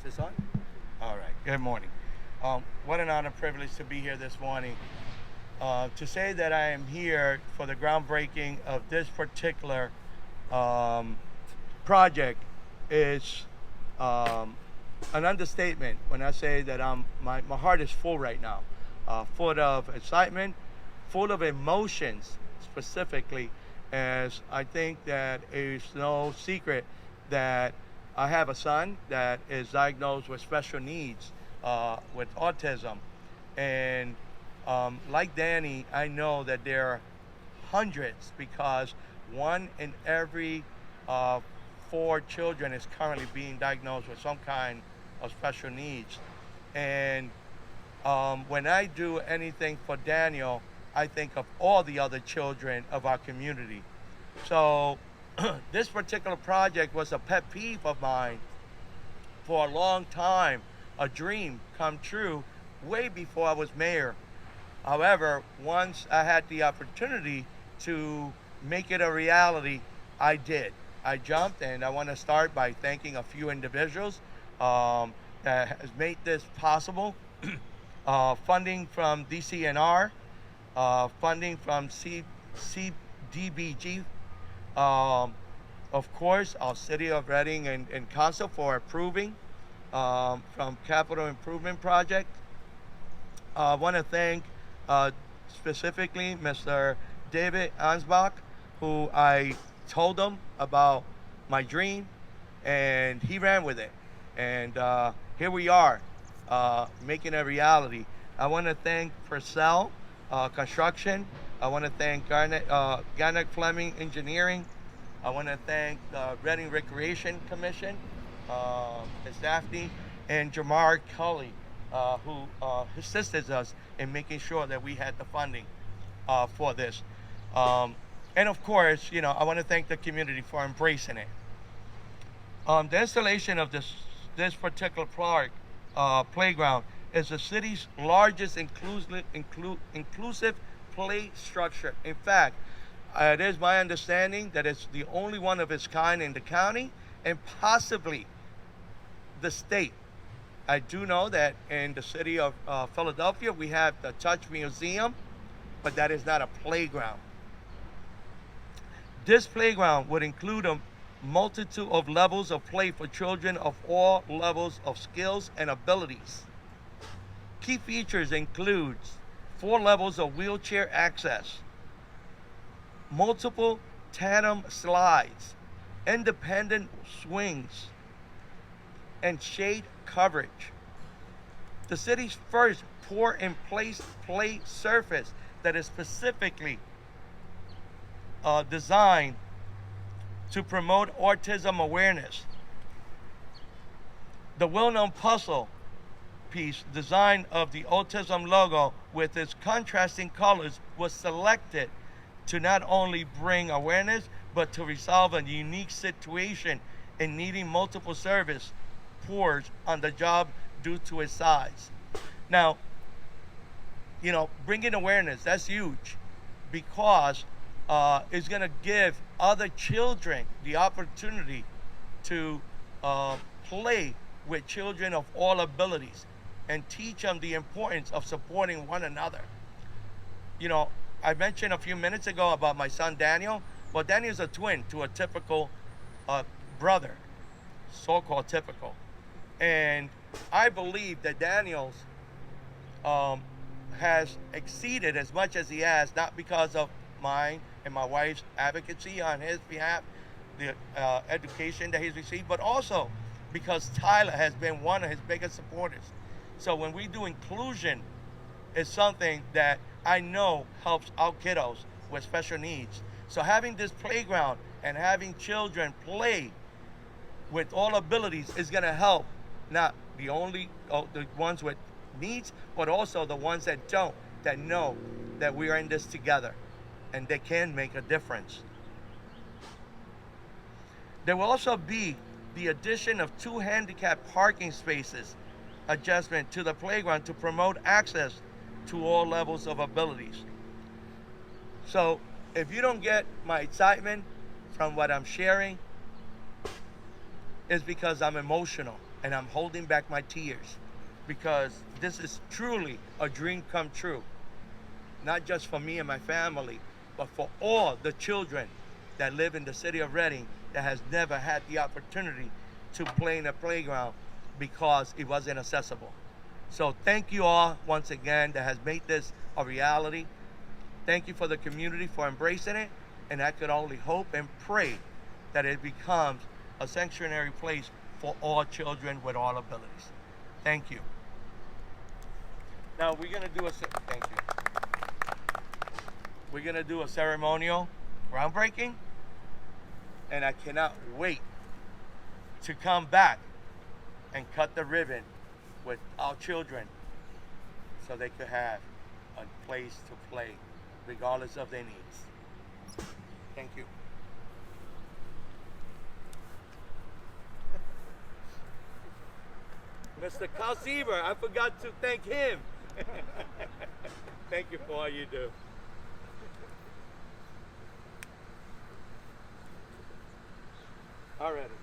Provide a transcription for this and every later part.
this on? All right. Good morning. What an honor, privilege to be here this morning. To say that I am here for the groundbreaking of this particular um, project is um, an understatement when I say that my heart is full right now, full of excitement, full of emotions specifically, as I think that it's no secret that I have a son that is diagnosed with special needs, with autism. And like Danny, I know that there are hundreds because one in every uh, four children is currently being diagnosed with some kind of special needs. And when I do anything for Daniel, I think of all the other children of our community. So this particular project was a pet peeve of mine for a long time, a dream come true way before I was mayor. However, once I had the opportunity to make it a reality, I did. I jumped, and I want to start by thanking a few individuals that has made this possible. Funding from DCNR, funding from CDBG, um, of course, our City of Reading and Council for approving, from Capital Improvement Project. I want to thank uh, specifically Mr. David Ansbach, who I told him about my dream, and he ran with it. And here we are, making a reality. I want to thank Purcell Construction. I want to thank Garnet Fleming Engineering. I want to thank the Reading Recreation Commission, Ms. Daphne, and Jamar Cully, who assisted us in making sure that we had the funding for this. Um, and of course, I want to thank the community for embracing it. The installation of this particular park playground is the city's largest inclusive play structure. In fact, it is my understanding that it's the only one of its kind in the county and possibly the state. I do know that in the city of Philadelphia, we have the Touch Museum, but that is not a playground. This playground would include a multitude of levels of play for children of all levels of skills and abilities. Key features include four levels of wheelchair access, multiple tandem slides, independent swings, and shade coverage. The city's first pour in place play surface that is specifically designed to promote autism awareness. The well known puzzle piece design of the autism logo with its contrasting colors was selected to not only bring awareness but to resolve a unique situation in needing multiple service pours on the job due to its size. Now, bringing awareness, that's huge because it's going to give other children the opportunity to play with children of all abilities and teach them the importance of supporting one another. I mentioned a few minutes ago about my son Daniel. Well, Daniel's a twin to a typical brother, so-called typical. And I believe that Daniel's has exceeded as much as he has, not because of mine and my wife's advocacy on his behalf, the education that he's received, but also because Tyler has been one of his biggest supporters. So when we do inclusion, it's something that I know helps our kiddos with special needs. So having this playground and having children play with all abilities is going to help not the only the ones with needs, but also the ones that don't, that know that we are in this together and they can make a difference. There will also be the addition of two handicap parking spaces adjustment to the playground to promote access to all levels of abilities. So if you don't get my excitement from what I'm sharing, it's because I'm emotional. and I'm holding back my tears because this is truly a dream come true, not just for me and my family, but for all the children that live in the city of Reading that has never had the opportunity to play in a playground because it wasn't accessible. So thank you all once again that has made this a reality. Thank you for the community for embracing it, and I could only hope and pray that it becomes a sanctuary place for all children with all abilities. Thank you. Now we're gonna do thank you. We're gonna do a ceremonial groundbreaking, and I cannot wait to come back and cut the ribbon with our children so they could have a place to play regardless of their needs. Thank you. Mr. Calciver, I forgot to thank him. Thank you for all you do. Alrighty.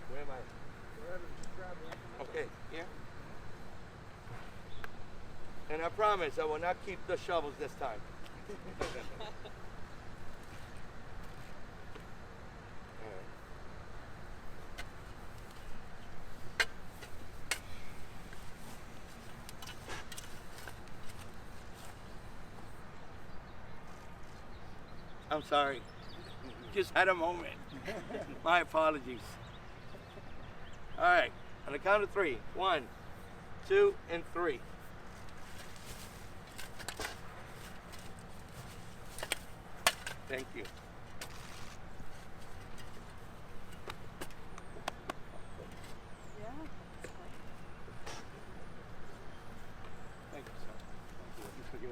Where am I? Okay, here. And I promise I will not keep the shovels this time. I'm sorry. Just had a moment. My apologies. All right. On the count of 3. 1, 2, and 3. Thank you. Yeah. Thank you, sir. Thank you.